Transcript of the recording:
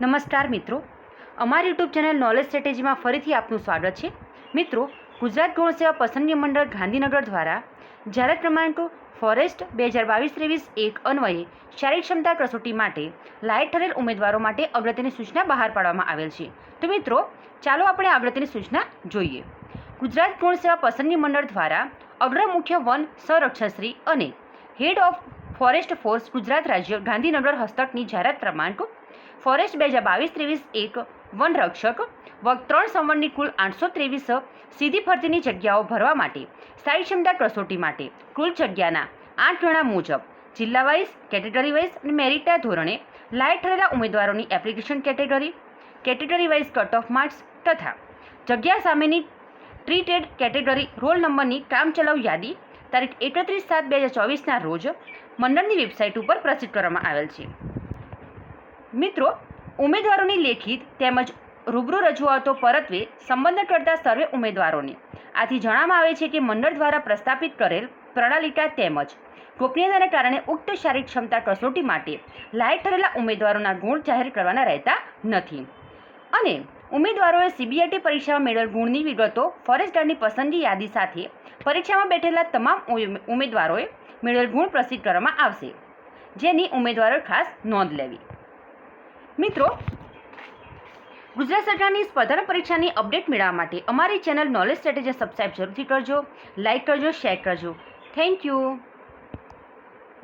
નમસ્કાર મિત્રો, અમારી યુટ્યુબ ચેનલ નોલેજ સ્ટ્રેટેજીમાં ફરીથી આપનું સ્વાગત છે. મિત્રો, ગુજરાત ગૌણ સેવા પસંદગી મંડળ ગાંધીનગર દ્વારા જાહેરાત ક્રમાંક ફોરેસ્ટ 2022-23 અન્વયે શારીરિક ક્ષમતા કસોટી માટે લાયક ઠરેલ ઉમેદવારો માટે અગત્યની સૂચના બહાર પાડવામાં આવેલ છે. તો મિત્રો, ચાલો આપણે અગત્યની સૂચના જોઈએ. ગુજરાત ગૌણ સેવા પસંદગી મંડળ દ્વારા અગ્ર મુખ્ય વન સંરક્ષકશ્રી અને head of forest force Gujarat રાજ્ય ગાંધીનગર હસ્તકની જાહેરાત ક્રમાંક ફોરેસ્ટ 2022-23 વન રક્ષક વર્ગ 3 સંવતની કુલ 823 સીધી ભરતીની જગ્યાઓ ભરવા માટે શારીરિક ક્ષમતા કસોટી માટે કુલ જગ્યાના 8 ગણા મુજબ જિલ્લા વાઇઝ, કેટેગરી વાઇઝ અને મેરિટના ધોરણે લાયક ઠરેલા ઉમેદવારોની application category wise cut off marks તથા જગ્યા સામેની ટ્રીટેડ કેટેગરી રોલ નંબરની કામચલાઉ યાદી તારીખ 31/7/2024ના રોજ મંડળની વેબસાઇટ ઉપર પ્રસિદ્ધ કરવામાં આવેલ છે. મિત્રો, ઉમેદવારોની લેખિત તેમજ રૂબરૂ રજૂઆતો પરત્વે સંબંધ કરતા સર્વે ઉમેદવારોને આથી જણાવવામાં આવે છે કે મંડળ દ્વારા પ્રસ્થાપિત કરેલ પ્રણાલિકા તેમજ ગોપનીયતાને કારણે ઉક્ત શારીરિક ક્ષમતા કસોટી માટે લાયક ઠરેલા ઉમેદવારોના ગુણ જાહેર કરવાના રહેતા નથી અને ઉમેદવારોએ સીબીઆઈટી પરીક્ષામાં મેળવેલ ગુણની વિગતો ફોરેસ્ટ ગાર્ડની પસંદગી યાદી સાથે પરીક્ષામાં બેઠેલા તમામ ઉમેદવારોએ મેળવેલ ગુણ પ્રસિદ્ધ કરવામાં આવશે, જેની ઉમેદવારોએ ખાસ નોંધ લેવી. મિત્રો, ગુજરાત સરકારની સ્પર્ધાત્મક પરીક્ષાની અપડેટ મેળવવા માટે અમારી ચેનલ નોલેજ સ્ટ્રેટેજી સબસ્ક્રાઇબ જરૂરથી કરજો, લાઇક કરજો, શેર કરજો. Thank you.